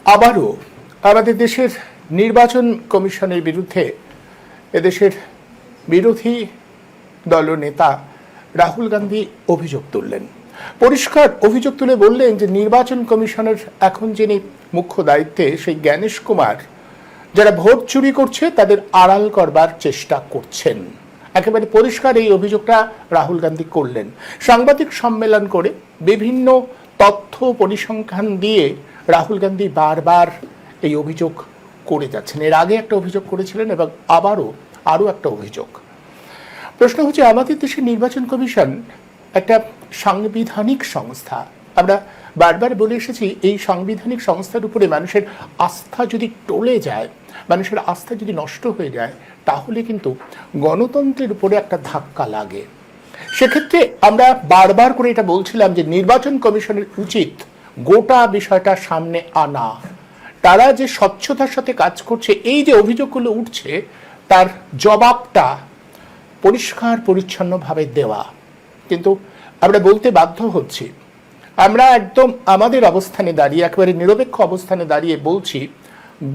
আবারও আমাদের দেশের নির্বাচন কমিশনের বিরুদ্ধে এদেশের বিরোধী দলনেতা রাহুল গান্ধী অভিযোগ তুললেন। পরিষ্কার অভিযোগ তুলে বললেন যে নির্বাচন কমিশনের এখন যিনি মুখ্য দায়িত্বে সেই জ্ঞানেশ কুমার যারা ভোট চুরি করছে তাদের আড়াল করবার চেষ্টা করছেন। একেবারে পরিষ্কার এই অভিযোগটা রাহুল গান্ধী করলেন। সাংবাদিক সম্মেলন করে বিভিন্ন তথ্য পরিসংখ্যান দিয়ে রাহুল গান্ধী বারবার এই অভিযোগ করে যাচ্ছেন। এর আগে একটা অভিযোগ করেছিলেন এবং আরও একটা অভিযোগ। প্রশ্ন হচ্ছে, আমাদের দেশের নির্বাচন কমিশন একটা সাংবিধানিক সংস্থা। আমরা বারবার বলে এসেছি, এই সাংবিধানিক সংস্থার উপরে মানুষের আস্থা যদি টলে যায়, মানুষের আস্থা যদি নষ্ট হয়ে যায়, তাহলে কিন্তু গণতন্ত্রের উপরে একটা ধাক্কা লাগে। সেক্ষেত্রে আমরা বারবার করে এটা বলছিলাম যে নির্বাচন কমিশনের উচিত গোটা বিষয়টা সামনে আনা। তারা যে স্বচ্ছতার সাথে কাজ করছে, এই যে অভিযোগগুলো উঠছে, তার জবাবটা পরিষ্কার পরিচ্ছন্নভাবে দেওয়া। কিন্তু আমরা বলতে বাধ্য হচ্ছি, আমরা একদম আমাদের অবস্থানে দাঁড়িয়ে, একেবারে নিরপেক্ষ অবস্থানে দাঁড়িয়ে বলছি,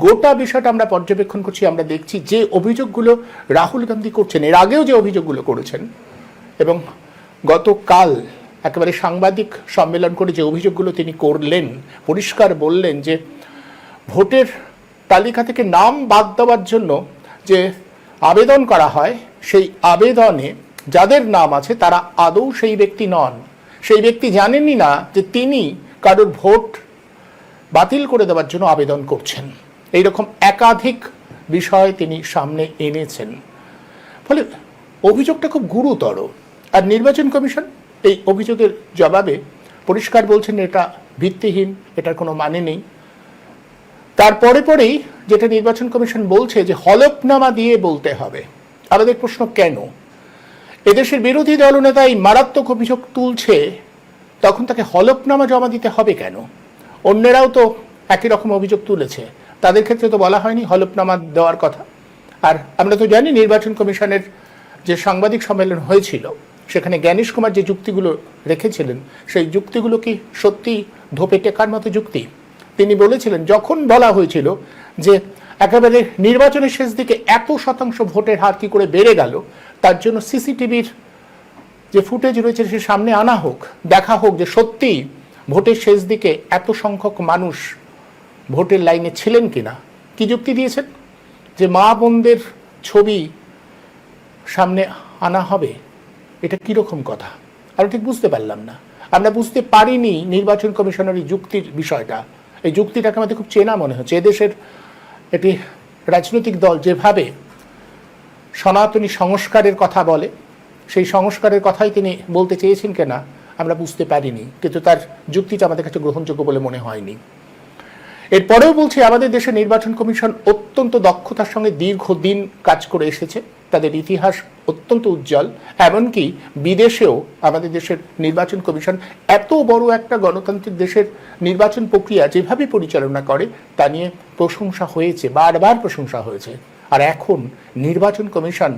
গোটা বিষয়টা আমরা পর্যবেক্ষণ করছি। আমরা দেখছি যে অভিযোগগুলো রাহুল গান্ধী করছেন, এর আগেও যে অভিযোগগুলো করেছেন এবং গতকাল একেবারে সাংবাদিক সম্মেলন করে যে অভিযোগগুলো তিনি করলেন, পরিষ্কার বললেন যে ভোটের তালিকা থেকে নাম বাদ দেওয়ার জন্য যে আবেদন করা হয়, সেই আবেদনে যাদের নাম আছে তারা আদৌ সেই ব্যক্তি নন। সেই ব্যক্তি জানেনই না যে তিনি কারোর ভোট বাতিল করে দেওয়ার জন্য আবেদন করছেন। এইরকম একাধিক বিষয় তিনি সামনে এনেছেন। ফলে অভিযোগটা খুব গুরুতর। আর নির্বাচন কমিশন এই অভিযোগের জবাবে পরিষ্কার বলছেন এটা ভিত্তিহীন, এটার কোনো মানে নেই। তারপরেই যেটা নির্বাচন কমিশন বলছে যে হলফনামা দিয়ে বলতে হবে। আমাদের প্রশ্ন, কেন? এদেশের বিরোধী দলনেতা এই মারাত্মক অভিযোগ তুলছে, তখন তাকে হলফনামা জমা দিতে হবে কেন? অন্যেরাও তো একই রকম অভিযোগ তুলেছে, তাদের ক্ষেত্রে তো বলা হয়নি হলফনামা দেওয়ার কথা। আর আমরা তো জানি নির্বাচন কমিশনের যে সাংবাদিক সম্মেলন হয়েছিল, সেখানে জ্ঞানেশ কুমার যে যুক্তিগুলো রেখেছিলেন, সেই যুক্তিগুলো কি সত্যি ধোপে টেকার মতো যুক্তি? তিনি বলেছিলেন, যখন বলা হয়েছিল যে একেবারে নির্বাচনের শেষ দিকে এত শতাংশ ভোটের হার কি করে বেড়ে গেল, তার জন্য সিসিটিভির যে ফুটেজ রয়েছে সে সামনে আনা হোক, দেখা হোক যে সত্যি ভোটের শেষ দিকে এত সংখ্যক মানুষ ভোটের লাইনে ছিলেন কিনা। কি যুক্তি দিয়েছেন? যে মা বোনদের ছবি সামনে আনা হবে। এটা কীরকম কথা? আমরা ঠিক বুঝতে পারলাম না, আমরা বুঝতে পারিনি নির্বাচন কমিশনের এই যুক্তির বিষয়টা। এই যুক্তিটাকে আমাদের খুব চেনা মনে হচ্ছে। এদেশের একটি রাজনৈতিক দল যেভাবে সনাতনী সংস্কারের কথা বলে, সেই সংস্কারের কথাই তিনি বলতে চেয়েছেন কিনা আমরা বুঝতে পারিনি, কিন্তু তার যুক্তিটা আমাদের কাছে গ্রহণযোগ্য বলে মনে হয়নি। এরপরেও বলছি, আমাদের দেশের নির্বাচন কমিশন অত্যন্ত দক্ষতার সঙ্গে দীর্ঘদিন কাজ করে এসেছে। তাদের ইতিহাস অত্যন্ত উজ্জ্বল। এমনকি বিদেশেও আমাদের দেশের নির্বাচন কমিশন এত বড় একটা গণতান্ত্রিক দেশের নির্বাচন প্রক্রিয়া যেভাবে পরিচালনা করে তা নিয়ে প্রশংসা হয়েছে, বারবার প্রশংসা হয়েছে। আর এখন নির্বাচন কমিশন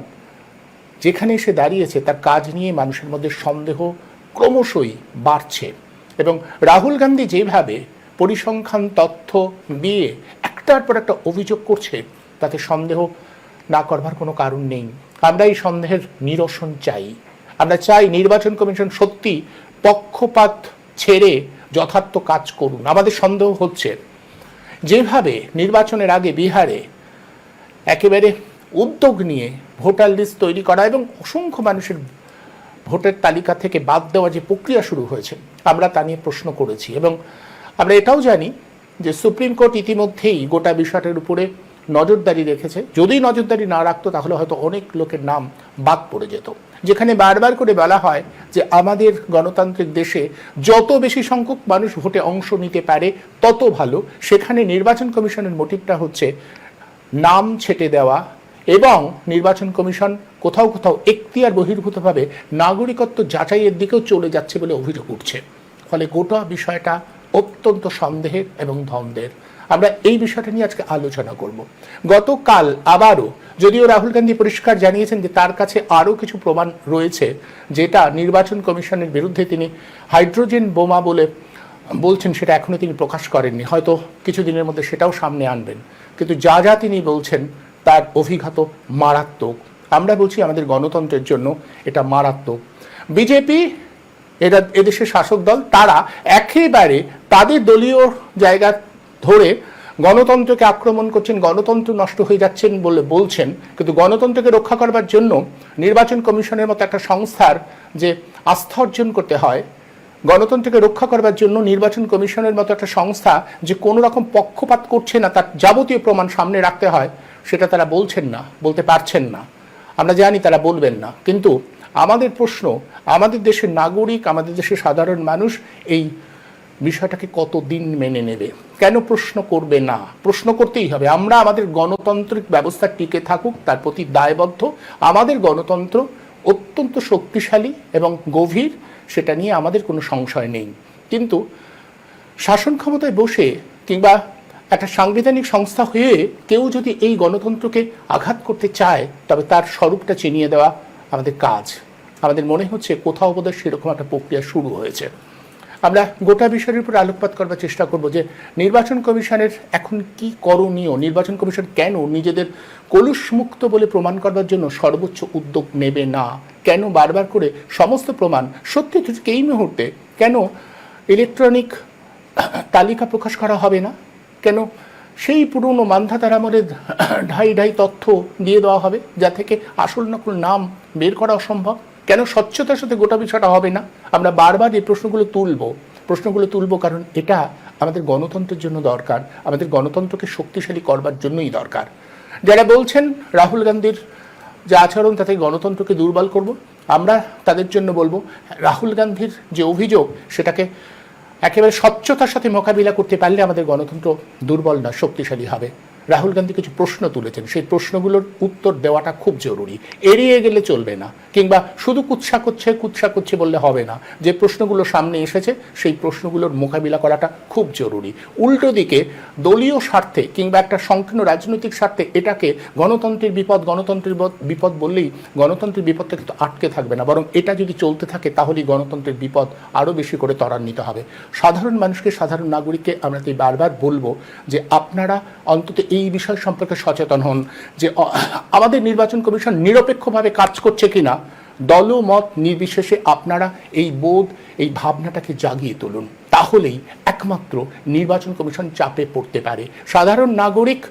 যেখানে এসে দাঁড়িয়েছে, তার কাজ নিয়ে মানুষের মধ্যে সন্দেহ ক্রমশই বাড়ছে। এবং রাহুল গান্ধী যেভাবে পরিসংখ্যান তথ্য দিয়ে একটার পর একটা অভিযোগ করছে, তাতে সন্দেহ না করবার কোনো কারণ নেই। আমরা এই সন্দেহের নিরসন চাই। আমরা চাই নির্বাচন কমিশন সত্যি পক্ষপাত ছেড়ে যথার্থ কাজ করুন। আমাদের সন্দেহ হচ্ছে, যেভাবে নির্বাচনের আগে বিহারে একেবারে উদ্যোগ নিয়ে ভোটার লিস্ট তৈরি করা এবং অসংখ্য মানুষের ভোটের তালিকা থেকে বাদ দেওয়া যে প্রক্রিয়া শুরু হয়েছে, আমরা তা নিয়ে প্রশ্ন করেছি। এবং আমরা এটাও জানি যে সুপ্রিম কোর্ট ইতিমধ্যেই গোটা বিষয়টার উপরে নজরদারি রেখেছে। যদি নজরদারি না রাখতো তাহলে হয়তো অনেক লোকের নাম বাদ পড়ে যেত। যেখানে বারবার করে বলা হয় যে আমাদের গণতান্ত্রিক দেশে যত বেশি সংখ্যক মানুষ ভোটে অংশ নিতে পারে তত ভালো, সেখানে নির্বাচন কমিশনের মোটিভটা হচ্ছে নাম ছেটে দেওয়া এবং নির্বাচন কমিশন কোথাও কোথাও এখতিয়ার বহির্ভূতভাবে নাগরিকত্ব যাচাইয়ের দিকেও চলে যাচ্ছে বলে অভিযোগ উঠছে। ফলে গোটা বিষয়টা অত্যন্ত সন্দেহের এবং দ্বন্দ্বের। আমরা এই বিষয়টা নিয়ে আজকে আলোচনা করব। গতকাল আবারও, যদিও রাহুল গান্ধী পরিষ্কার জানিয়েছেন যে তার কাছে আরও কিছু প্রমাণ রয়েছে, যেটা নির্বাচন কমিশনের বিরুদ্ধে তিনি হাইড্রোজেন বোমা বলে বলছেন সেটা এখনো তিনি প্রকাশ করেননি, হয়তো কিছুদিনের মধ্যে সেটাও সামনে আনবেন, কিন্তু যা যা তিনি বলছেন তার অভিঘাত মারাত্মক। আমরা বলছি আমাদের গণতন্ত্রের জন্য এটা মারাত্মক। বিজেপি এদেশের শাসক দল, তারা একেবারে তাদের দলীয় জায়গা ধরে গণতন্ত্রকে আক্রমণ করছেন, গণতন্ত্র নষ্ট হয়ে যাচ্ছেন বলে বলছেন, কিন্তু গণতন্ত্রকে রক্ষা করবার জন্য নির্বাচন কমিশনের মতো একটা সংস্থার যে আস্থা অর্জন করতে হয়, গণতন্ত্রকে রক্ষা করবার জন্য নির্বাচন কমিশনের মতো একটা সংস্থা যে কোনো রকম পক্ষপাত করছে না তার যাবতীয় প্রমাণ সামনে রাখতে হয়, সেটা তারা বলছেন না, বলতে পারছেন না। আমরা জানি তারা বলবেন না, কিন্তু আমাদের প্রশ্ন, আমাদের দেশের নাগরিক, আমাদের দেশের সাধারণ মানুষ এই বিষয়টাকে কতদিন মেনে নেবে? কেন প্রশ্ন করবে না? প্রশ্ন করতেই হবে। আমরা আমাদের গণতান্ত্রিক ব্যবস্থা টিকে থাকুক তার প্রতি দায়বদ্ধ। আমাদের গণতন্ত্র অত্যন্ত শক্তিশালী এবং গভীর, সেটা নিয়ে আমাদের কোনো সংশয় নেই। কিন্তু শাসন ক্ষমতায় বসে কিংবা একটা সাংবিধানিক সংস্থা হয়ে কেউ যদি এই গণতন্ত্রকে আঘাত করতে চায়, তবে তার স্বরূপটা চিনিয়ে দেওয়া আমাদের কাজ। আমাদের মনে হচ্ছে কোথাও বোধহয় সেরকম একটা প্রক্রিয়া শুরু হয়েছে। আমরা গোটা বিষয়ের উপর আলোকপাত করবার চেষ্টা করব যে নির্বাচন কমিশনের এখন কি করণীয়, নির্বাচন কমিশন কেন নিজেদের কলুষমুক্ত বলে প্রমাণ করবার জন্য সর্বোচ্চ উদ্যোগ নেবে না, কেন বারবার করে সমস্ত প্রমাণ সত্যি এই মুহূর্তে কেন ইলেকট্রনিক তালিকা প্রকাশ করা হবে না, কেন সেই পুরনো মান্ধাতার আমলের ঢাই ঢাই তথ্য দিয়ে দেওয়া হবে যা থেকে আসল নকল নাম বের করা অসম্ভব, কেন স্বচ্ছতার সাথে গোটা বিষয়টা হবে না? আমরা বারবার এই প্রশ্নগুলো তুলব কারণ এটা আমাদের গণতন্ত্রের জন্য দরকার, আমাদের গণতন্ত্রকে শক্তিশালী করবার জন্যই দরকার। যারা বলছেন রাহুল গান্ধীর যে আচরণ তাতে গণতন্ত্রকে দুর্বল করব, আমরা তাদের জন্য বলবো রাহুল গান্ধীর যে অভিযোগ সেটাকে একেবারে স্বচ্ছতার সাথে মোকাবিলা করতে পারলে আমাদের গণতন্ত্র দুর্বল না, শক্তিশালী হবে। রাহুল গান্ধী কিছু প্রশ্ন তুলেছেন, সেই প্রশ্নগুলোর উত্তর দেওয়াটা খুব জরুরি, এড়িয়ে গেলে চলবে না, কিংবা শুধু কুৎসা করছে বললে হবে না। যে প্রশ্নগুলো সামনে এসেছে সেই প্রশ্নগুলোর মোকাবিলা করাটা খুব জরুরি। উল্টো দিকে দলীয় স্বার্থে কিংবা একটা সংকীর্ণ রাজনৈতিক স্বার্থে এটাকে গণতন্ত্রের বিপদ বললেই গণতন্ত্রের বিপদটা কিন্তু আটকে থাকবে না, বরং এটা যদি চলতে থাকে তাহলেই গণতন্ত্রের বিপদ আরও বেশি করে ত্বরান্বিত হবে। সাধারণ মানুষকে, সাধারণ নাগরিককে আমরা তাই বারবার বলবো যে আপনারা অন্তত এই বিষয় সম্পর্কে সচেতন হন যে আমাদের নির্বাচন কমিশন নিরপেক্ষভাবে কাজ করছে কিনা, দলমত নির্বিশেষে আপনারা এই বোধ, এই ভাবনাটাকে জাগিয়ে তুলুন। তাহলেই একমাত্র নির্বাচন কমিশন চাপে পড়তে পারে। সাধারণ নাগরিক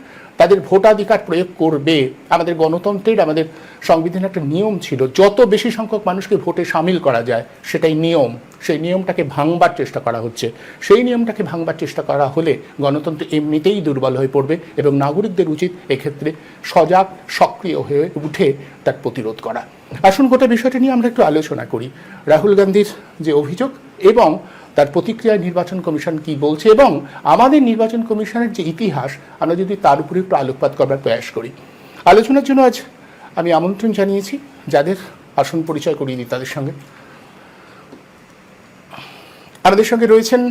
তাদের ভোটাধিকার প্রয়োগ করবে। আমাদের গণতন্ত্রের, আমাদের সংবিধানে একটা নিয়ম ছিল, যত বেশি সংখ্যক মানুষকে ভোটে সামিল করা যায় সেটাই নিয়ম। সেই নিয়মটাকে ভাঙবার চেষ্টা করা হচ্ছে। সেই নিয়মটাকে ভাঙবার চেষ্টা করা হলে গণতন্ত্র এমনিতেই দুর্বল হয়ে পড়বে এবং নাগরিকদের উচিত এক্ষেত্রে সজাগ, সক্রিয় হয়ে উঠে তার প্রতিরোধ করা। আসুন গোটা বিষয়টা নিয়ে আমরা একটু আলোচনা করি। রাহুল গান্ধীর যে অভিযোগ এবং তার প্রতিক্রিয়ায় নির্বাচন কমিশন কি বলছে, এবং আমাদের নির্বাচন কমিশনের যে ইতিহাস, আমরা যদি তার উপরে একটু আলোকপাত করবার প্রয়াস করি। আলোচনার জন্য আজ আমি আমন্ত্রণ জানিয়েছি যাদের, আসন পরিচয় করিয়ে দিই তাদের সঙ্গে। আমাদের সঙ্গে রয়েছেন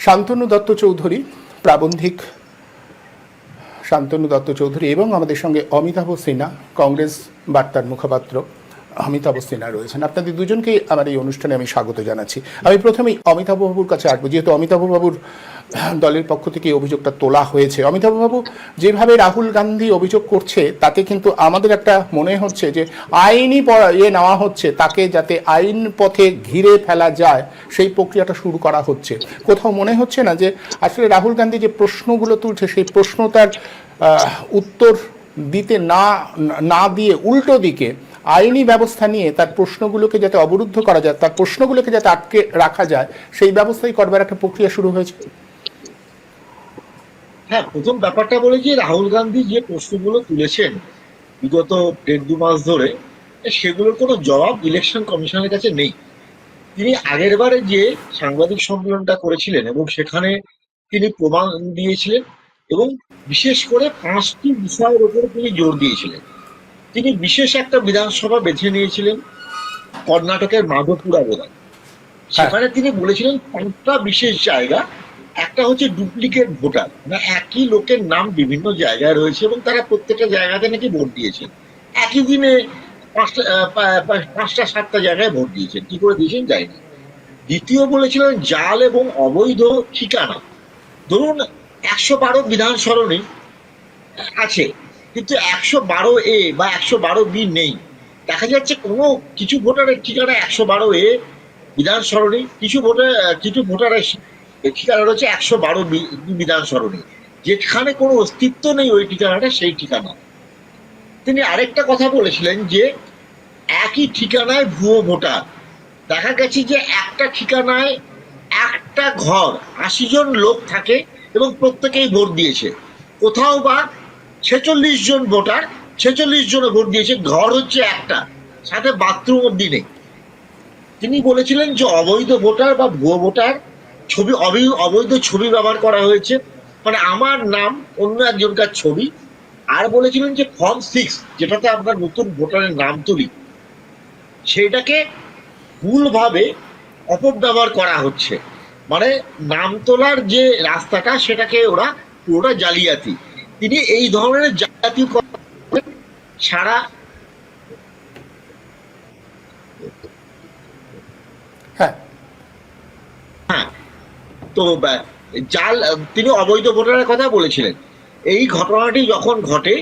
শান্তনু দত্ত চৌধুরী, প্রাবন্ধিক শান্তনু দত্ত চৌধুরী, এবং আমাদের সঙ্গে অমিতাভ সিনহা, কংগ্রেস বার্তার মুখপাত্র অমিতাভ সিনহা রয়েছেন। আপনাদের দুজনকেই আমার এই অনুষ্ঠানে আমি স্বাগত জানাচ্ছি। আমি প্রথমেই অমিতাভ বাবুর কাছে আসবো, যেহেতু অমিতাভ বাবুর দলের পক্ষ থেকে এই অভিযোগটা তোলা হয়েছে। অমিতাভ বাবু, যেভাবে রাহুল গান্ধী অভিযোগ করছে তাতে কিন্তু আমাদের একটা মনে হচ্ছে যে আইনি নেওয়া হচ্ছে, তাকে যাতে আইন পথে ঘিরে ফেলা যায় সেই প্রক্রিয়াটা শুরু করা হচ্ছে। কোথাও মনে হচ্ছে না যে আসলে রাহুল গান্ধী যে প্রশ্নগুলো তুলছে সেই প্রশ্নটার উত্তর দিতে না দিয়ে উল্টো দিকে আইনি ব্যবস্থা নিয়ে তার প্রশ্নগুলোকে যাতে অবরুদ্ধ করা যায়, তার প্রশ্নগুলোকে যাতে আটকে রাখা যায়, সেই ব্যবস্থাই করবার একটা প্রক্রিয়া শুরু হয়েছে? হ্যাঁ, প্রথম ব্যাপারটা বলে যে রাহুল গান্ধী যে প্রশ্নগুলো তুলেছেন বিগত 1.5-2 মাস ধরে, সেগুলোর কোনো জবাব ইলেকশন কমিশনের কাছে নেই। তিনি আগের বারে যে সাংবাদিক সম্মেলনটা করেছিলেন এবং সেখানে তিনি প্রমাণ দিয়েছিলেন এবং বিশেষ করে 5টি বিষয়ের উপরে তিনি জোর দিয়েছিলেন। তিনি বিশেষ একটা বিধানসভা বেছে নিয়েছিলেন, কর্ণাটকের মাধবপুরা বোধহয়। সেখানে তিনি বলেছিলেন 5টা বিশেষ জায়গা, একটা হচ্ছে ডুপ্লিকেট ভোটার, মানে একই লোকের নাম বিভিন্ন জায়গায় রয়েছে এবং তারা প্রত্যেকটা জায়গাতে নাকি ভোট দিয়েছেন, একই দিনে 5টা 7টা জায়গায় ভোট দিয়েছেন। কি করে দিয়েছেন জানি না। দ্বিতীয় বলেছিলেন জাল এবং অবৈধ ঠিকানা। ধরুন ১১২ বিধান সরণি আছে, কিন্তু ১১২A বা ১১২B নেই। দেখা যাচ্ছে কোনো কিছু ভোটারের ঠিকানা ১১২A বিধান সরণি, কিছু ভোটারের ঠিকানা রয়েছে ১১২B বিধান সরণি, যেখানে কোনো অস্তিত্ব নেই ওই ঠিকানাটা, সেই ঠিকানা। তিনি আরেকটা কথা বলেছিলেন যে একই ঠিকানায় ভুয়ো ভোটার। দেখা গেছে যে একটা ঠিকানায় একটা ঘর ৮০ জন লোক থাকে এবং প্রত্যেকেই ভোট দিয়েছে। কোথাও বা ৪৬ জন ভোটার, ৪৬ জনে ভোট দিয়েছে, ঘর হচ্ছে একটা, সাথে বাথরুম অব্দি নেই। তিনি বলেছিলেন যে অবৈধ ভোটার বা ভুয়ো ভোটার অবৈধ ছবি ব্যবহার করা হয়েছে, মানে আমার নাম অন্য একজনকার ছবি। আর বলেছিলেন যে ফর্ম 6 যেটাতে আমরা নতুন ভোটারের নাম তুলি, সেটাকে ভুলভাবে অপব্যবহার করা হচ্ছে, মানে নাম তোলার যে রাস্তাটা সেটাকে ওরা পুরোটা জালিয়াতি। তিনি এই ধরনের জালিয়াতি সারা হ্যাঁ, হ্যাঁ, তো জাল তিনি অবৈধ ভোটারের কথা বলেছিলেন। এই ঘটনাটি যখন ঘটে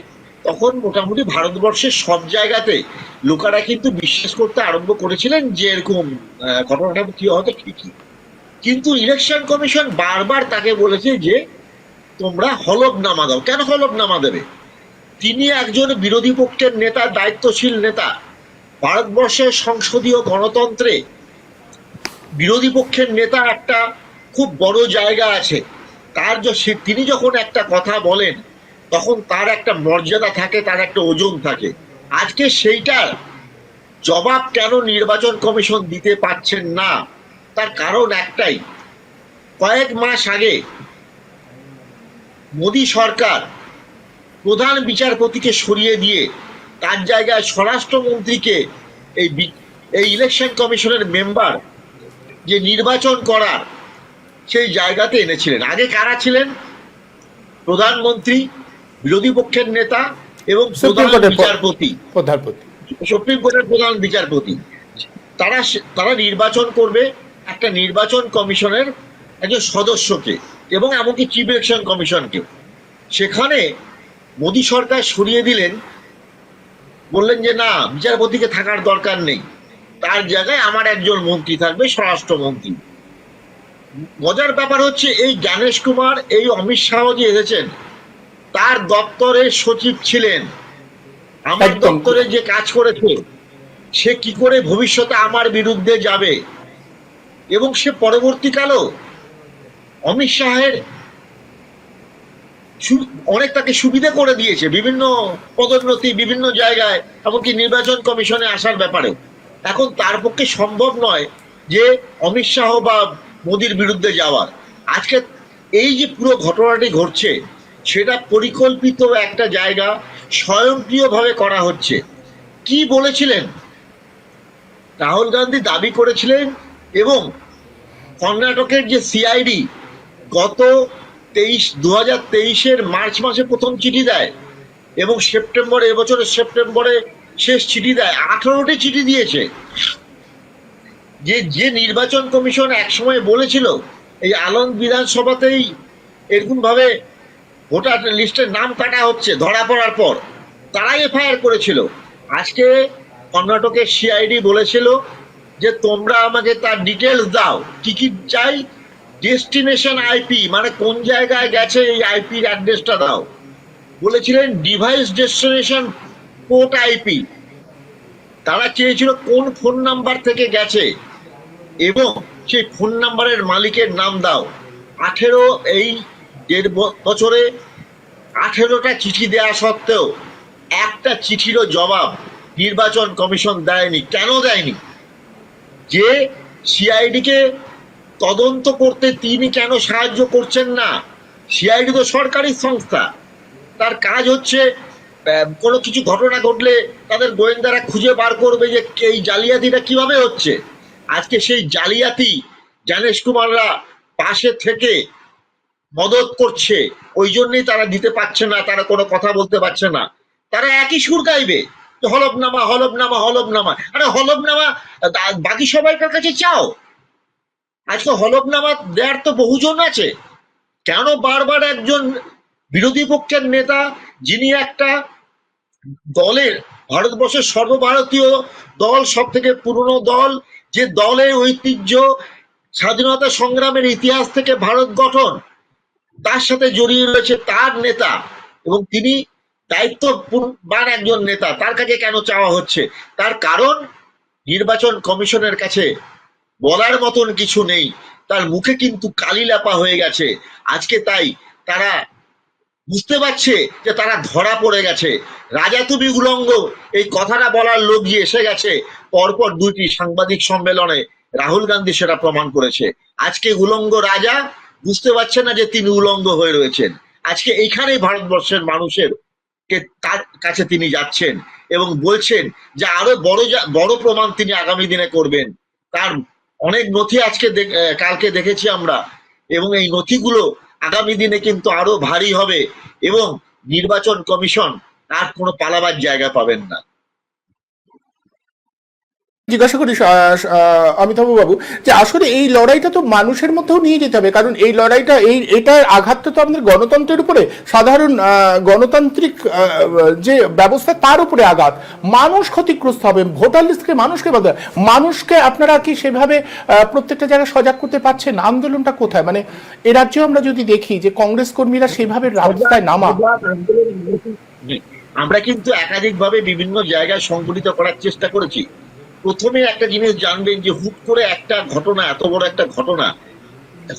তখন মোটামুটি ভারতবর্ষের সব জায়গাতে লোকেরা কিন্তু বিশ্বাস করতে আরম্ভ করেছিলেন যে এরকম ঘটনাটা কি হয়তো ঠিকই। কিন্তু ইলেকশন কমিশন বারবার তাকে বলেছে যে তোমরা হলফনামা দাও। কেন হলফনামা দেবে? তিনি একজন বিরোধী পক্ষের নেতা, দায়িত্বশীল নেতা। ভারতবর্ষের সংসদীয় গণতন্ত্রে বিরোধী পক্ষের নেতা একটা খুব বড় জায়গা আছে। তিনি যখন একটা কথা বলেন তখন তার একটা মর্যাদা থাকে, তার একটা ওজন থাকে। আজকে সেইটার জবাব কেন নির্বাচন কমিশন দিতে পারছেন না, তার কারণ একটাই, কয়েক মাস আগে মোদী সরকার প্রধান বিচারপতিকে সরিয়ে দিয়ে তার জায়গায় স্বরাষ্ট্রমন্ত্রীকে এই ইলেকশন কমিশনের মেম্বার যে নির্বাচন করার সেই জায়গাতে এনেছিলেন। আগে কারা ছিলেন? প্রধানমন্ত্রী, বিরোধী পক্ষের নেতা এবং প্রধান বিচারপতি, সুপ্রিম কোর্টের প্রধান বিচারপতি। তারা নির্বাচন করবে একটা নির্বাচন কমিশনের একজন সদস্যকে এবং এমনকি চিফ ইলেকশন কমিশনকে। সেখানে মোদী সরকার সরিয়ে দিলেন, বললেন যে না, বিচারপতিকে থাকার দরকার নেই, তার জায়গায় আমার একজন মন্ত্রী থাকবে, স্বরাষ্ট্রমন্ত্রী। মজার ব্যাপার হচ্ছে এই জ্ঞানেশ কুমার, এই অমিত শাহ যে এসেছেন, তার দপ্তরের সচিব ছিলেন। আমার দপ্তরে যে কাজ করেছে সে কি করে ভবিষ্যতে আমার বিরুদ্ধে যাবে? এবং সে পরবর্তীকালেও অমিত শাহের অনেক তাকে সুবিধা করে দিয়েছে, বিভিন্ন পদোন্নতি, বিভিন্ন জায়গায়, এমনকি নির্বাচন কমিশনে আসার ব্যাপারে। এখন তার পক্ষে সম্ভব নয় যে অমিত শাহ বা মোদির বিরুদ্ধে যাওয়ার। আজকে এই যে পুরো ঘটনাটি ঘটছে সেটা পরিকল্পিত একটা জায়গা, স্বয়ংক্রিয়ভাবে করা হচ্ছে। কি বলেছিলেন রাহুল গান্ধী? দাবি করেছিলেন এবং কর্ণাটকের যে সিআইডি গত 2023-এর মার্চ মাসে প্রথম চিঠি দেয় এবং এবছরের সেপ্টেম্বরে শেষ চিঠি দেয়। 18টি চিঠি দিয়েছে। যে নির্বাচন কমিশন একসময় বলেছিল এই আনন্দ বিধানসভাতেই এরকম ভাবে ভোটার লিস্টের নাম কাটা হচ্ছে, ধরা পড়ার পর তারাই এফআইআর করেছিল। আজকে কর্ণাটকের সিআইডি বলেছিল যে তোমরা আমাকে তার ডিটেলস দাও, কি কি চাই, ডেস্টিনেশন আইপি, মানে কোন জায়গায় গেছে এই আইপির অ্যাড্রেসটা দাও। বলেছিলেন ডিভাইস ডেস্টিনেশন পোর্ট আইপি, তারা চেয়েছিল কোন ফোন নাম্বার থেকে গেছে এবং সেই ফোন নাম্বারের মালিকের নাম দাও। 1.5 বছরে 18টা চিঠি দেওয়া সত্ত্বেও একটা চিঠিরও জবাব নির্বাচন কমিশন দেয়নি। কেন দেয়নি? যে সিআইডিকে তদন্ত করতে তিনি কেন সাহায্য করছেন না? সিআইডি তো সরকারি সংস্থা, তার কাজ হচ্ছে কোনো কিছু ঘটনা ঘটলে তাদের গোয়েন্দারা খুঁজে বার করবে যে এই জালিয়াতিটা কিভাবে হচ্ছে। আজকে সেই জালিয়াতি জ্ঞানেশ কুমাররা পাশে থেকে মদত করছে, ওই জন্যই তারা দিতে পারছে না, তারা কোনো কথা বলতে পারছে না। তারা একই সুর গাইবে, হলফনামা হলফনামা হলফনামা। আরে হলফনামা বাকি সবাইকার কাছে চাও, আজকে হলফনামা দেওয়ার তো বহুজন আছে, কেন বারবার একজন বিরোধী পক্ষের নেতা, যিনি একটা দলের, ভারতবর্ষের সর্বভারতীয় দল, সব থেকে পুরনো দল, যে দলের ঐতিহ্য স্বাধীনতা সংগ্রামের ইতিহাস থেকে ভারত গঠন, তার সাথে জড়িয়ে রয়েছে তার নেতা, এবং তিনি দায়িত্ববান একজন নেতা, তার কাছে কেন চাওয়া হচ্ছে? তার কারণ নির্বাচন কমিশনের কাছে বলার মতন কিছু নেই, তার মুখে কিন্তু কালি লেপা হয়ে গেছে আজকে। তাই তারা বুঝতে পারছে যে তারা ধরা পড়ে গেছে। রাজা তুমি উলঙ্গ, এই কথাটা বলার লোক গিয়ে এসে গেছে পরপর দুইটি সাংবাদিক সম্মেলনে। রাহুল গান্ধী সেটা প্রমাণ করেছে। আজকে উলঙ্গ রাজা বুঝতে পারছে না যে তিনি উলঙ্গ হয়ে রয়েছেন। আজকে এইখানেই ভারতবর্ষের মানুষের কে তার কাছে তিনি যাচ্ছেন এবং বলছেন যে আরো বড় প্রমাণ তিনি আগামী দিনে করবেন। তার অনেক নথি আজকে কালকে দেখেছি আমরা, এবং এই নথিগুলো আগামী দিনে কিন্তু আরো ভারী হবে, এবং নির্বাচন কমিশন আর কোনো পালাবার জায়গা পাবেন না। জিজ্ঞাসা করি অমিতাভ বাবু, যে আসলে এই লড়াইটা তো মানুষের মধ্যেও নিয়ে যেতে হবে, কারণ এই লড়াইটা এটার আঘাতটা তো আমাদের গণতন্ত্রের উপরে, সাধারণ গণতান্ত্রিক যে ব্যবস্থা তার উপরে আঘাত। মানুষ ক্ষতিগ্রস্ত হবে, ভোটার লিস্টকে মানুষকে বাধা, মানুষকে আপনারা কি সেভাবে প্রত্যেকটা জায়গায় সজাগ করতে পারছেন? আন্দোলনটা কোথায়? মানে এ রাজ্যেও আমরা যদি দেখি যে কংগ্রেস কর্মীরা সেভাবে রাস্তায় নামা। আমরা কিন্তু একাধিকভাবে বিভিন্ন জায়গায় সংগঠিত করার চেষ্টা করেছি। প্রথমে একটা জিনিস জানবেন যে হুট করে একটা ঘটনা, এত বড় একটা ঘটনা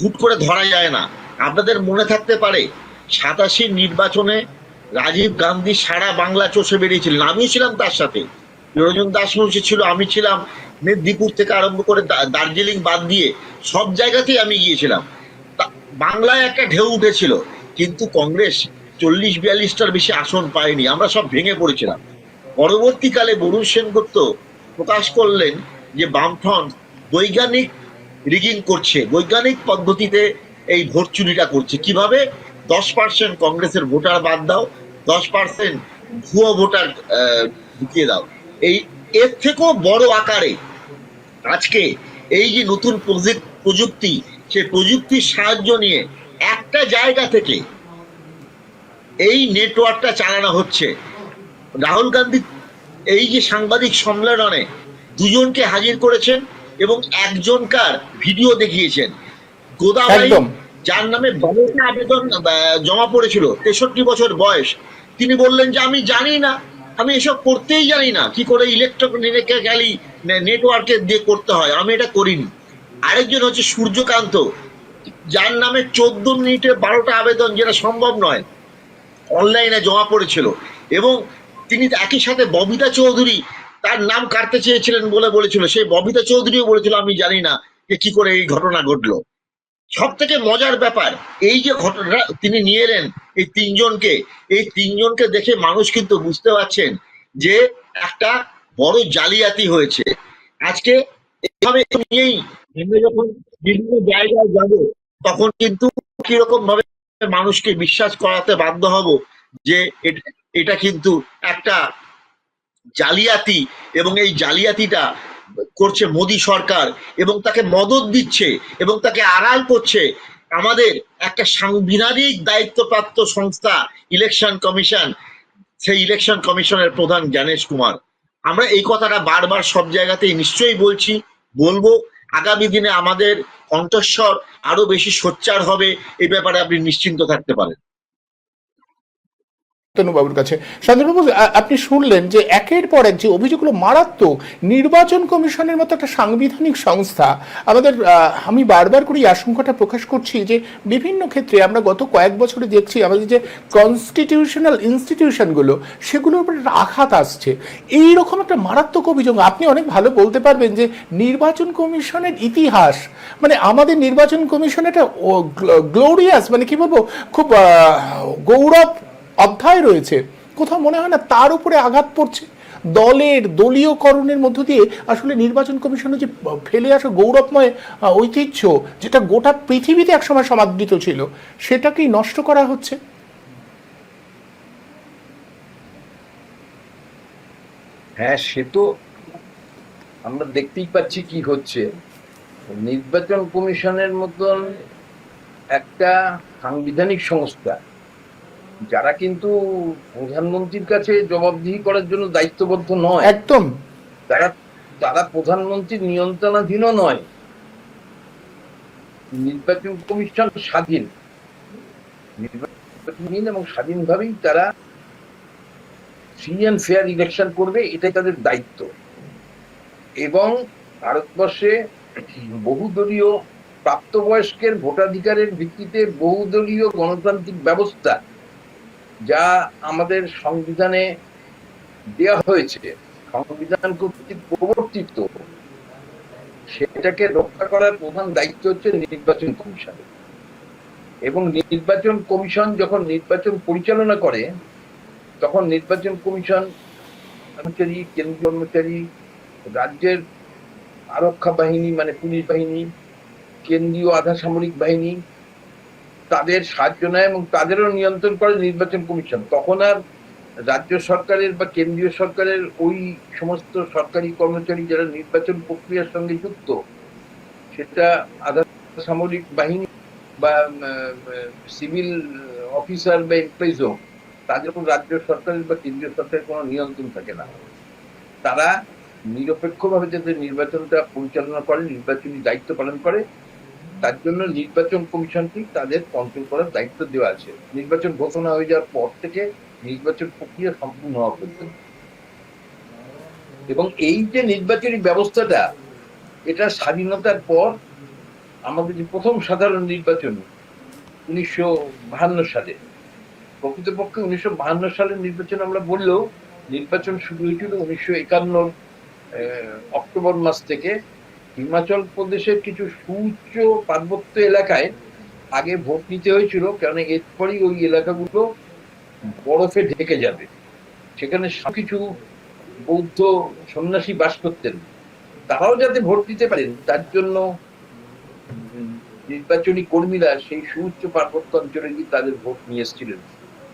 হুট করে ধরা যায় না। আপনাদের মনে থাকতে পারে 87 নির্বাচনে রাজীব গান্ধী সারা বাংলা চষে বেরিয়েছিলেন, আমিও ছিলাম তার সাথে। নিরঞ্জন দাসমুন্সী ছিল, আমি ছিলাম, মেদিনীপুর থেকে আরম্ভ করে দার্জিলিং বাদ দিয়ে সব জায়গাতেই আমি গিয়েছিলাম। বাংলায় একটা ঢেউ উঠেছিল, কিন্তু কংগ্রেস 40-42টার বেশি আসন পায়নি, আমরা সব ভেঙে পড়েছিলাম। পরবর্তীকালে বরুণ সেনগুপ্ত প্রকাশ করলেন যে বামফ্রন্ট বৈজ্ঞানিক রিগিং করছে, বৈজ্ঞানিক পদ্ধতিতে এই ভোট চুরিটা করছে। কিভাবে? 10% কংগ্রেসের ভোটার বাদ দাও, 10% ভুয়ো ভোটার ঢুকিয়ে দাও। এই এর থেকেও বড় আকারে আজকে এই যে নতুন প্রযুক্তি, সেই প্রযুক্তির সাহায্য নিয়ে একটা জায়গা থেকে এই নেটওয়ার্কটা চালানো হচ্ছে। রাহুল গান্ধী এই যে সাংবাদিক সম্মেলনে দুজনকে হাজির করেছেন এবং একজনকার ভিডিও দেখিয়েছেন, গোদাবাই, যার নামে 12টা আবেদন জমা পড়েছিল, 63 বছর বয়স। তিনি বললেন যে আমি জানি না, আমি এসব করতেই জানি না, কি করে ইলেকট্রনিক্যালি নেটওয়ার্কে দিয়ে করতে হয়, আমি এটা করিনি। আরেকজন হচ্ছে সূর্যকান্ত, যার নামে 14 মিনিটে 12টা আবেদন, যেটা সম্ভব নয়, অনলাইনে জমা পড়েছিল। এবং তিনি একই সাথে ববিতা চৌধুরী, তার নাম কাটতে চেয়েছিলেন বলে বলেছিল, সেই ববিতা চৌধুরীও বলেছিল আমি জানি না যে কি করে এই ঘটনা ঘটলো। সব থেকে মজার ব্যাপার, এই যে ঘটনা তিনি নিয়ে এলেন এই তিনজনকে দেখে মানুষ কিন্তু বুঝতে পারছেন যে একটা বড় জালিয়াতি হয়েছে। আজকে এভাবে নিয়েই আমরা যখন বিভিন্ন জায়গায় যাব, তখন কিন্তু কিরকম ভাবে মানুষকে বিশ্বাস করাতে বাধ্য হব যে এটা কিন্তু একটা জালিয়াতি, এবং এই জালিয়াতিটা করছে মোদী সরকার, এবং তাকে মদত দিচ্ছে এবং তাকে আড়াল করছে আমাদের একটা সাংবিধানিক দায়িত্বপ্রাপ্ত সংস্থা ইলেকশন কমিশন, সেই ইলেকশন কমিশনের প্রধান জ্ঞানেশ কুমার। আমরা এই কথাটা বারবার সব জায়গাতেই নিশ্চয়ই বলবো। আগামী দিনে আমাদের কণ্ঠস্বর আরো বেশি সোচ্চার হবে, এই ব্যাপারে আপনি নিশ্চিন্ত থাকতে পারেন। বাবুর কাছে শান্তনুবাবু, আপনি শুনলেন যে একের পর এক যে অভিযোগগুলো মারাত্মক। নির্বাচন কমিশনের মতো একটা সাংবিধানিক সংস্থা আমাদের, আমি বারবার করে এই আশঙ্কাটা প্রকাশ করছি যে বিভিন্ন ক্ষেত্রে আমরা গত কয়েক বছরে দেখছি আমাদের যে কনস্টিটিউশনাল ইনস্টিটিউশনগুলো, সেগুলোর উপরে আঘাত আসছে। এই রকম একটা মারাত্মক অভিযোগ আপনি অনেক ভালো বলতে পারবেন যে নির্বাচন কমিশনের ইতিহাস, মানে আমাদের নির্বাচন কমিশন একটা গ্লোরিয়াস, মানে কি বলবো, খুব গৌরব অধ্যায় রয়েছে। কোথাও মনে হয় না তার উপরে আঘাত পড়ছে? দলীয়করণের মধ্য দিয়ে আসলে নির্বাচন কমিশনের যে ফেলে আসা গৌরবময় ঐতিহ্য, যেটা গোটা পৃথিবীতে একসময় সমাদৃত ছিল, সেটাকেই নষ্ট করা হচ্ছে। হ্যাঁ, সে তো আমরা দেখতেই পাচ্ছি কি হচ্ছে। নির্বাচন কমিশনের মতন একটা সাংবিধানিক সংস্থা, যারা কিন্তু প্রধানমন্ত্রীর কাছে জবাবদিহি করার জন্য দায়িত্ববদ্ধ নয়, একদম। তারা তারা প্রধানমন্ত্রীর নিয়ন্ত্রণাধীনও নয়। নির্বাচন কমিশন স্বাধীন, নির্বাচনহীন এবং স্বাধীনভাবেই তারা ফ্রি অ্যান্ড ফেয়ার ইলেকশন করবে, এটাই তাদের দায়িত্ব। এবং ভারতবর্ষে বহুদলীয় প্রাপ্তবয়স্কের ভোটাধিকারের ভিত্তিতে বহুদলীয় গণতান্ত্রিক ব্যবস্থা যা আমাদের সংবিধানে দেওয়া হয়েছে, সংবিধান কর্তৃক প্রবর্তিত, সেটাকে রক্ষা করার প্রধান দায়িত্ব হচ্ছে নির্বাচন কমিশন। এবং নির্বাচন কমিশন যখন নির্বাচন পরিচালনা করে, তখন নির্বাচন কমিশন কর্মচারী, কেন্দ্রীয় কর্মচারী, রাজ্যের আরক্ষা বাহিনী মানে পুলিশ বাহিনী, কেন্দ্রীয় আধা সামরিক বাহিনী, তাদের সাহায্য নেয় এবং তাদেরও নিয়ন্ত্রণ করে নির্বাচন কমিশন। তখন আর রাজ্য সরকারের বা কেন্দ্রীয় সরকারের ওই সমস্ত সরকারি কর্মচারী যারা নির্বাচন প্রক্রিয়ার সঙ্গে যুক্ত, সেটা আধা সামরিক বাহিনী বা সিভিল অফিসার বা এমপ্লয়িজ হোক, তাদের উপর রাজ্য সরকারের বা কেন্দ্রীয় সরকারের কোনো নিয়ন্ত্রণ থাকে না। তারা নিরপেক্ষভাবে যাতে নির্বাচনটা পরিচালনা করে, নির্বাচনী দায়িত্ব পালন করে, তার জন্য নির্বাচন কমিশনকে তাদের কন্ট্রোল করার দায়িত্ব দেওয়া আছে নির্বাচন ঘোষণা হয়ে যাওয়ার পর থেকে নির্বাচন প্রক্রিয়া সম্পূর্ণ হওয়া পর্যন্ত। এবং এই যে নির্বাচনী ব্যবস্থাটা, এটা স্বাধীনতার পর আমাদের যে প্রথম সাধারণ নির্বাচন 1952 সালে, প্রকৃতপক্ষে 1952 সালের নির্বাচন আমরা বললেও নির্বাচন শুরু হয়েছিল 1951 অক্টোবর মাস থেকে। হিমাচল প্রদেশের কিছু সুউচ্চ পার্বত্য এলাকায় আগে ভোট নিতে হয়েছিল, কারণ এরপরই ওই এলাকাগুলো বরফে ঢেকে যাবে। সেখানে কিছু বৌদ্ধ সন্ন্যাসী বাস করতেন, তারাও যাতে ভোট দিতে পারেন তার জন্য নির্বাচনী কর্মীরা সেই সুউচ্চ পার্বত্য অঞ্চলে গিয়ে তাদের ভোট নিয়ে এসেছিলেন।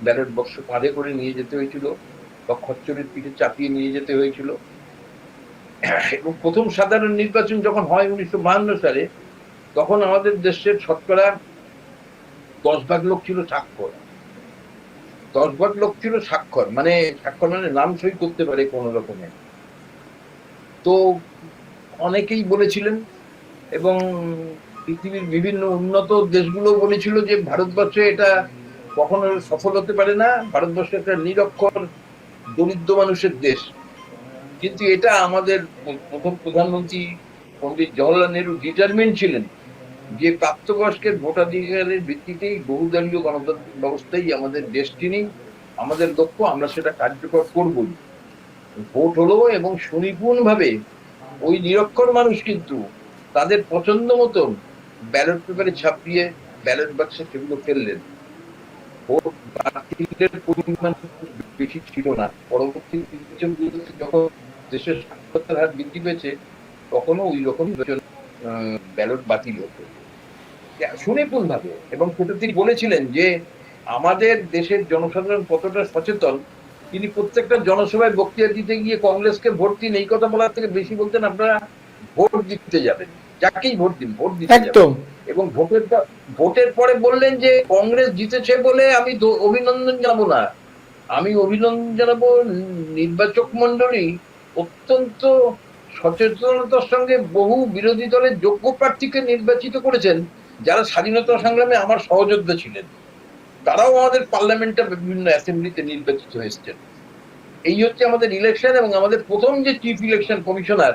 ব্যালট বক্স কাঁধে করে নিয়ে যেতে হয়েছিল বা খচ্চরের পিঠে চাপিয়ে নিয়ে যেতে হয়েছিল। এবং প্রথম সাধারণ নির্বাচন যখন হয় 1952 সালে, তখন আমাদের দেশের শতকরা 10 ভাগ লোক ছিল স্বাক্ষর। 10 ভাগ লোক ছিল স্বাক্ষর মানে নাম সই করতে পারে কোন রকমে। তো অনেকেই বলেছিলেন এবং পৃথিবীর বিভিন্ন উন্নত দেশগুলো বলেছিল যে ভারতবর্ষে এটা কখনো সফল হতে পারে না, ভারতবর্ষ একটা নিরক্ষর দরিদ্র মানুষের দেশ। কিন্তু এটা আমাদের প্রথম প্রধানমন্ত্রী পণ্ডিত জওহরলাল নেহরু ডিটারমিন্ড ছিলেন যে প্রাপ্তবয়স্কের ভোটাধিকারের ভিত্তিতেই বহুদলীয় গণতান্ত্রিক ব্যবস্থাই আমাদের ডেস্টিনি, আমাদের লক্ষ্য, আমরা সেটা কার্যকর করবই। ভোট হলো এবং সুনিপুণভাবে ওই নিরক্ষর মানুষ কিন্তু তাদের পছন্দ মতন ব্যালট পেপারে ছাপিয়ে ব্যালট বাক্সে সেগুলো ফেললেন। ভোট বাতিলের পরিমাণ বেশি ছিল না। পরবর্তী নির্বাচনগুলোতে যখন দেশের সাক্ষরতার হার বৃদ্ধি পেয়েছে, তখনও ওই রকম ব্যালট বাতিল হতো সুনিপুণ ভাবে। এবং সেটা তিনি বলেছিলেন যে আমাদের দেশের জনসাধারণ কতটা সচেতন, তিনি প্রত্যেকটা জনসভায় বক্তৃতা দিতে গিয়ে কংগ্রেসকে ভোট দিন এই কথা বলার থেকে বেশি বলতেন আপনারা ভোট দিতে যাবেন, যাকেই ভোট দিন, ভোট দিতে যাবেন। এবং ভোটের পরে বললেন যে কংগ্রেস জিতেছে বলে আমি অভিনন্দন জানাবো না, আমি অভিনন্দন জানাবো নির্বাচক মন্ডলী অত্যন্ত সচেতনতার সঙ্গে বহু বিরোধী দলের যোগ্য প্রার্থীকে নির্বাচিত করেছেন, যারা স্বাধীনতা সংগ্রামে আমার সহযোদ্ধা ছিলেন, তারাও আমাদের পার্লামেন্টে বিভিন্ন অ্যাসেম্বলিতে নির্বাচিত হয়েছেন। এই হচ্ছে আমাদের ইলেকশন। এবং আমাদের প্রথম যে চিফ ইলেকশন কমিশনার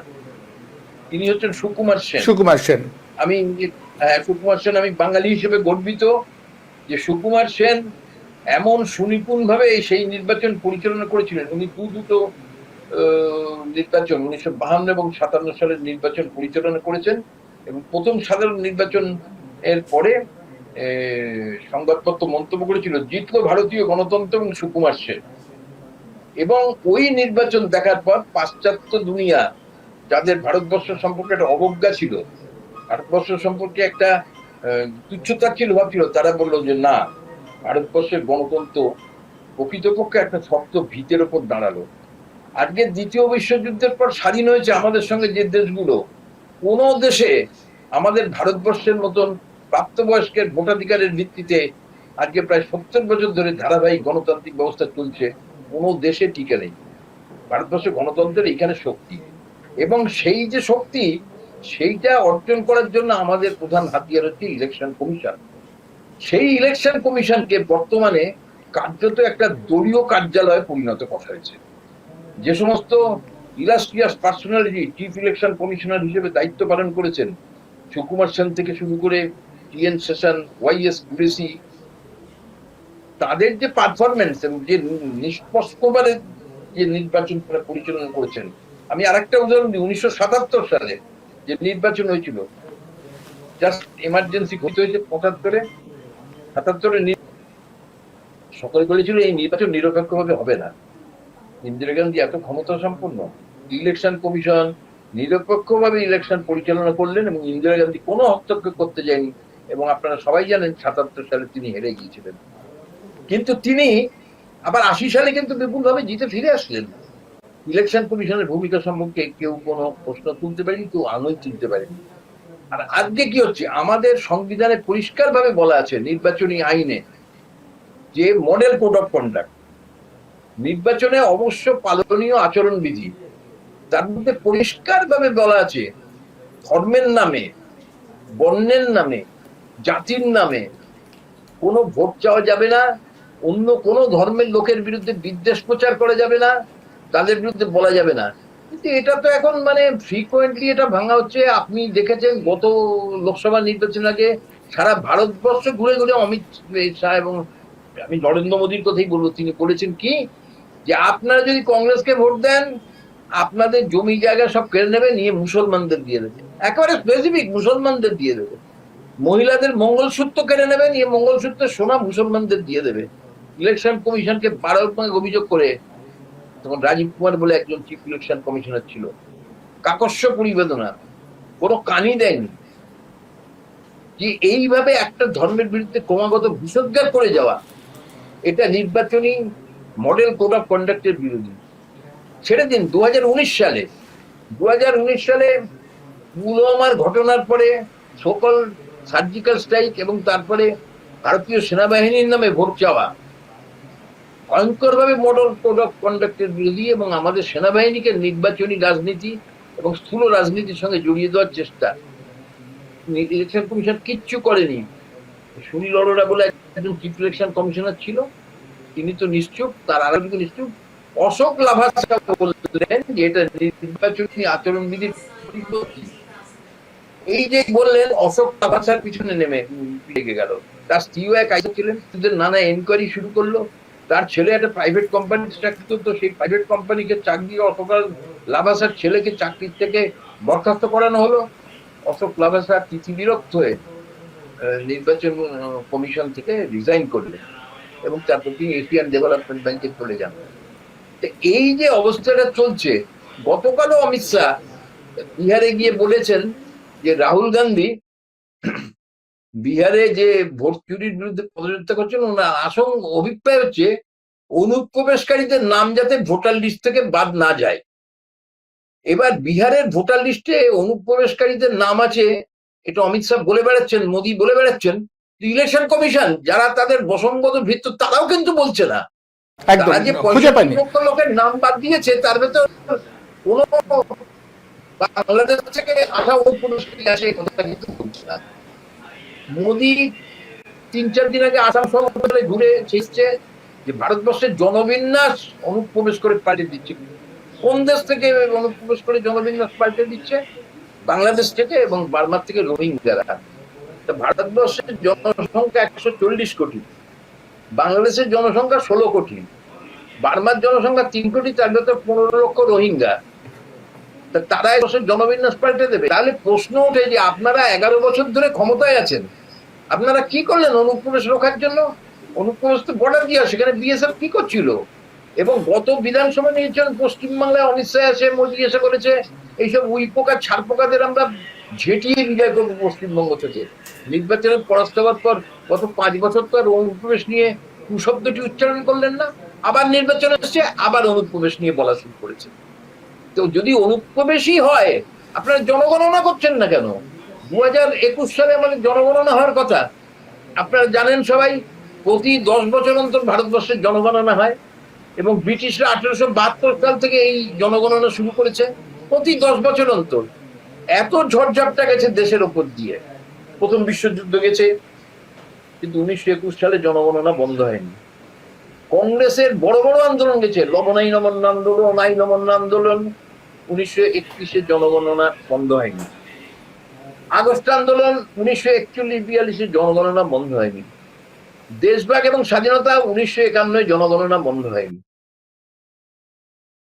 তিনি হচ্ছেন সুকুমার সেন। আমি সুকুমার সেন, আমি বাঙালি হিসেবে গর্বিত যে সুকুমার সেন এমন সুনিপুণ ভাবে সেই নির্বাচন পরিচালনা করেছিলেন। উনি দুটো নির্বাচন 1952 এবং 57 সালের নির্বাচন পরিচালনা করেছেন। এবং প্রথম সাধারণ নির্বাচন এর পরে সংবাদপত্র মন্তব্য করেছিল, জিতলো ভারতীয় গণতন্ত্র এবং সুকুমার সেন। এবং ওই নির্বাচন দেখার পর পাশ্চাত্য দুনিয়া, যাদের ভারতবর্ষ সম্পর্কে একটা অবজ্ঞা ছিল, ভারতবর্ষ সম্পর্কে একটা তুচ্ছতাচ্ছিল্য ভাব ছিল, তারা বললো যে না, ভারতবর্ষের গণতন্ত্র প্রকৃতপক্ষে একটা শক্ত ভিতের ওপর দাঁড়ালো। আজকে দ্বিতীয় বিশ্বযুদ্ধের পর স্বাধীন হয়েছে আমাদের সঙ্গে যে দেশগুলো, কোন দেশে আমাদের ভারতবর্ষের মতন প্রাপ্তবয়স্কের ভোটাধিকারের ভিত্তিতে আজকে প্রায় 70 বছর ধরে ধারাবাহিক গণতান্ত্রিক ব্যবস্থা চলছে, কোনো দেশে টিকে নেই। ভারতবর্ষে গণতন্ত্রের এখানে শক্তি, এবং সেই যে শক্তি সেইটা অর্জন করার জন্য আমাদের প্রধান হাতিয়ার হচ্ছে ইলেকশন কমিশন। সেই ইলেকশন কমিশনকে বর্তমানে কার্যত একটা দলীয় কার্যালয়ে পরিণত করা হয়েছে। যে সমস্ত illustrious personality chief election commissioner হিসেবে দায়িত্ব পালন করেছেন, সুকুমার সেন থেকে শুরু করে টিএন সেশন, ওয়াইএস কুরেশি, তাদের যে পারফরমেন্স এবং যে নিষ্পক্ষভাবে যে নির্বাচন পরিচালনা করেছেন। আমি আরেকটা উদাহরণ দিই, 1977 সালে যে নির্বাচন হয়েছিল, জাস্ট এমার্জেন্সি ঘটে হয়েছে 77-এ সকলে বলেছিল এই নির্বাচন নিরপেক্ষভাবে হবে না। ইন্দিরা গান্ধী এত ক্ষমতা সম্পন্ন, ইলেকশন কমিশন নিরপেক্ষভাবে ইলেকশন পরিচালনা করলেন এবং ইন্দিরা গান্ধী কোনো হস্তক্ষেপ করতে যায়নি। এবং আপনারা সবাই জানেন 77 সালে তিনি হেরে গিয়েছিলেন, কিন্তু তিনি আবার 80 সালে কিন্তু বিপুলভাবে জিতে ফিরে আসলেন। ইলেকশন কমিশনের ভূমিকা সম্পর্কে কেউ কোনো প্রশ্ন তুলতে পারেনি, কেউ আঙুল তুলতে পারেনি। আর আজকে কি হচ্ছে, আমাদের সংবিধানে পরিষ্কারভাবে বলা আছে নির্বাচনী আইনে যে মডেল কোড অফ কন্ডাক্ট, নির্বাচনে অবশ্য পালনীয় আচরণবিধি, তার মধ্যে পরিষ্কারভাবে বলা আছে ধর্মের নামে, বর্ণের নামে, জাতির নামে কোনো ভোট চাওয়া যাবে না, অন্য কোনো ধর্মের লোকের বিরুদ্ধে বিদ্বেষ প্রচার করা যাবে না, তাদের বিরুদ্ধে বলা যাবে না। কিন্তু এটা তো এখন মানে ফ্রিকোয়েন্টলি এটা ভাঙা হচ্ছে। আপনি দেখেছেন গত লোকসভা নির্বাচন আগে সারা ভারতবর্ষ ঘুরে ঘুরে অমিত শাহ এবং আমি নরেন্দ্র মোদীর কথাই বলবো, তিনি বলেছেন কি যে আপনারা যদি কংগ্রেসকে ভোট দেন আপনাদের জমি জায়গা সব কেড়ে নেবে, নিয়ে মুসলমানদের দিয়ে দেবে, একেবারে স্পেসিফিক মুসলমানদের দিয়ে দেবে। মহিলাদের মঙ্গলসূত্র কেড়ে নেবে, নিয়ে মঙ্গলসূত্র সোনা মুসলমানদের দিয়ে দেবে। ইলেকশন কমিশনকে বারবার অভিযোগ করে, তখন রাজীব কুমার বলে একজন চিফ ইলেকশন কমিশনার ছিল, কাকস্য পরিবেদনা, কোনো কানি দেয়নি। যে এইভাবে একটা ধর্মের বিরুদ্ধে ক্রমাগত বিষোদ্গার করে যাওয়া, এটা নির্বাচনী মডেল কোড অফ কন্ডাক্টের বিরোধী। ছেড়ে দিন 2019 সালে পুলওয়ামার ঘটনার পরে সকল সার্জিক্যাল স্ট্রাইক এবং তারপরে ভারতীয় সেনাবাহিনীর নামে ভোট চাওয়া ভয়ঙ্করভাবে মডেল কোড অফ কন্ডাক্টের বিরোধী, এবং আমাদের সেনাবাহিনীকে নির্বাচনী রাজনীতি এবং স্থূল রাজনীতির সঙ্গে জড়িয়ে দেওয়ার চেষ্টা। ইলেকশন কমিশন কিচ্ছু করেনি। সুনীল অরোরা বলে একজন চিফ ইলেকশন কমিশনার ছিল, তিনি তো নিশ্চুপ, তার আরো নিশ্চুপ। অশোক লাভাসা বললেন যে এটা নির্বাচনী আচরণবিধির পরিপন্থী। এই যে বললেন, অশোক লাভাসার পিছনে নেমে লেগে গেল। তার স্ত্রীও এক আইসা ছিলেন, নানা এনকোয়ারি শুরু করলো। তার ছেলে একটা প্রাইভেট কোম্পানিতে চাকরি করতো, সেই প্রাইভেট কোম্পানিকে চাকরি অশোক লাভাসার ছেলেকে চাকরির থেকে বরখাস্ত করানো হলো। অশোক লাভাসা তিথি বিরক্ত হয়ে নির্বাচন কমিশন থেকে রিজাইন করলেন এবং তারপর তিনি এশিয়ান ডেভেলপমেন্ট ব্যাংকে চলে যান। এই যে অবস্থাটা চলছে, গতকালও অমিত শাহ বিহারে গিয়ে বলেছেন যে রাহুল গান্ধী বিহারে যে ভোট চুরির বিরুদ্ধে পদযাত্রা করছেন, ওনার আসল অভিপ্রায় হচ্ছে অনুপ্রবেশকারীদের নাম যাতে ভোটার লিস্ট থেকে বাদ না যায়। এবার বিহারের ভোটার লিস্টে অনুপ্রবেশকারীদের নাম আছে, এটা অমিত শাহ বলে বেড়াচ্ছেন, মোদী বলে বেড়াচ্ছেন, ইলেকশন কমিশন যারা তাদের বসঙ্গত ভিত্ত তারাও কিন্তু বলছে না। তারা যে 65 লক্ষ লোকের নাম বাদ দিয়েছে তার ভেতর কোন বাংলাদেশ থেকে আসা অনুপ্রবেশকারী আসে কথা কিন্তু বলছে না। মোদী 3-4 দিন আগে আসাম শহরে ঘুরে এসেছে যে ভারতবর্ষের জনবিন্যাস অনুপ্রবেশ করে পাল্টে দিচ্ছে। কোন দেশ থেকে অনুপ্রবেশ করে জনবিন্যাস পাল্টে দিচ্ছে? বাংলাদেশ থেকে এবং বার্মার থেকে রোহিঙ্গারা। ভারতবর্ষের জনসংখ্যা 140 কোটি, বাংলাদেশের জনসংখ্যা 16 কোটি, বার্মার জনসংখ্যা 3 কোটি, তার ভেতর 15 লক্ষ রোহিঙ্গা। তারা জনবিন্যাস পাল্টে দেবে? তাহলে প্রশ্ন ওঠে যে আপনারা 11 বছর ধরে ক্ষমতায় আছেন, আপনারা কি করলেন অনুপ্রবেশ রোখার জন্য? অনুপ্রবেশ তো বর্ডার দিয়ে, সেখানে বিএসএফ কি করছিল? এবং গত বিধানসভা নির্বাচন পশ্চিমবাংলায় অমিত শাহ এসে, মোদী এসে করেছে এইসব উইপোকা ছাড় পোকাদের আমরা ঝেঁটিয়ে বিদায় করবো পশ্চিমবঙ্গ থেকে। নির্বাচনে পরাস্ত হওয়ার পর গত 5 বছর তো আর অনুপ্রবেশ নিয়ে কুশব্দটি উচ্চারণ করলেন না, আবার নির্বাচন এসছে আবার অনুপ্রবেশ নিয়ে বলা শুরু করেছে। তো যদি অনুপ্রবেশই হয়, আপনারা জনগণনা করছেন না কেন? 2021 সালে আমাদের জনগণনা হওয়ার কথা। আপনারা জানেন সবাই, প্রতি 10 বছর অন্তর ভারতবর্ষের জনগণনা হয়, এবং ব্রিটিশরা 1872 সাল থেকে এই জনগণনা শুরু করেছে। প্রতি 10 বছর অন্তর এত ঝড়ঝাপটা গেছে দেশের ওপর দিয়ে। প্রথম বিশ্বযুদ্ধ গেছে, কিন্তু 1921 সালে জনগণনা বন্ধ হয়নি। কংগ্রেসের বড় বড় আন্দোলন গেছে, লবণাই নমন আন্দোলন, আই নমন আন্দোলন, 1931 জনগণনা বন্ধ হয়নি। আগস্ট আন্দোলন 1941-42 জনগণনা বন্ধ হয়নি। দেশভাগ এবং স্বাধীনতা 1951 জনগণনা বন্ধ হয়নি।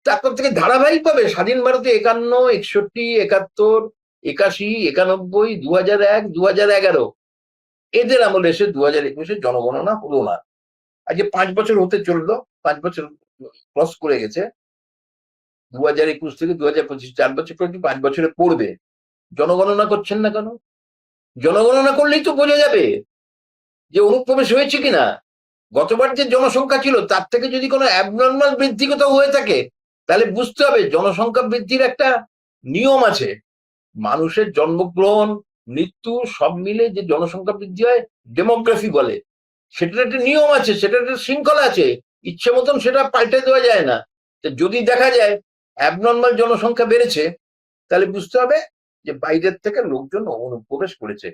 তারপর থেকে ধারাবাহিকভাবে স্বাধীন ভারতে 51, 61, 71, 81, 91, 2001, 2011 এদের আমলে এসে 2021 জনগণনা হলো না। আজকে 5 বছর হতে চললো, 5 বছর ক্রস করে গেছে। 2021 থেকে 2025, 4 বছর পর 5 বছরে পড়বে। জনগণনা করছেন না কেন? জনগণনা করলেই তো বোঝা যাবে যে অনুপ্রবেশ হয়েছে কিনা। গতবার যে জনসংখ্যা ছিল তার থেকে যদি কোনো অ্যাবনর্মাল বৃদ্ধি কোথাও হয়ে থাকে, তাহলে বুঝতে হবে জনসংখ্যা বৃদ্ধির একটা নিয়ম আছে। মানুষের জন্মগ্রহণ, মৃত্যু সব মিলে যে জনসংখ্যা বৃদ্ধি হয়, ডেমোগ্রাফি বলে। সেটার একটা নিয়ম আছে, সেটার একটা শৃঙ্খলা আছে, ইচ্ছে মতন সেটা পাল্টে দেওয়া যায় না। যদি দেখা যায় অ্যাবনর্মাল জনসংখ্যা বেড়েছে, তাহলে বুঝতে হবে যে বাইরের থেকে লোকজন অনুপ্রবেশ করেছে।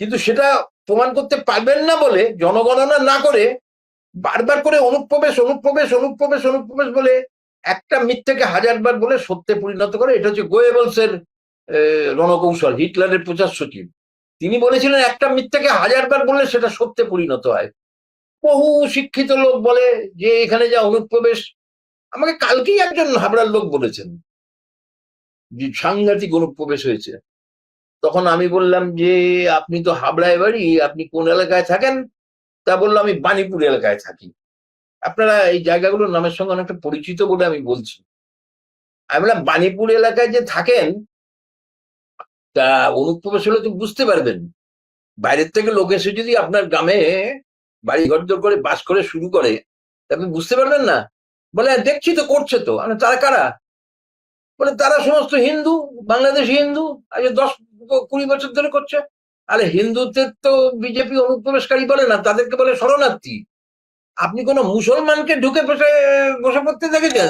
কিন্তু সেটা প্রমাণ করতে পারবেন না বলে জনগণনা না করে বারবার করে অনুপ্রবেশ অনুপ্রবেশ অনুপ্রবেশ অনুপ্রবেশ বলে একটা মিথ্যাকে 1000বার বলে সত্যে পরিণত করে। এটা হচ্ছে গোয়েবলসের রণকৌশল। হিটলারের প্রচার সচিব তিনি বলেছিলেন একটা মিথ্যাকে 1000বার বললে সেটা সত্যে পরিণত হয়। বহু শিক্ষিত লোক বলে যে এখানে যা অনুপ্রবেশ, আমাকে কালকেই একজন হাবড়ার লোক বলেছেন যে সাংঘাতিক অনুপ্রবেশ হয়েছে। তখন আমি বললাম যে আপনি তো হাবড়ায় বাড়ি, আপনি কোন এলাকায় থাকেন? তা বললো আমি বাণীপুর এলাকায় থাকি। আপনারা এই জায়গাগুলোর নামের সঙ্গে অনেকটা পরিচিত বলে আমি বলছি। আমি বললাম বাণীপুর এলাকায় যে থাকেন, তা অনুপ্রবেশ হলে তো বুঝতে পারবেন। বাইরের থেকে লোক এসে যদি আপনার গ্রামে বাড়ি ঘর দর করে বাস করে শুরু করে, আপনি বুঝতে পারবেন না। বলে দেখছি তো করছে তো। আমি তারা কারা? বলে তারা সমস্ত হিন্দু, বাংলাদেশি হিন্দু, আজ 10-20 বছর ধরে করছে। আরে হিন্দুদের তো বিজেপি অনুপ্রবেশকারী বলে না, তাদেরকে বলে শরণার্থী। আপনি কোনো মুসলমানকে ঢুকে বসে পড়তে দেখেছেন?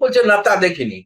বলছে না, তা দেখিনি।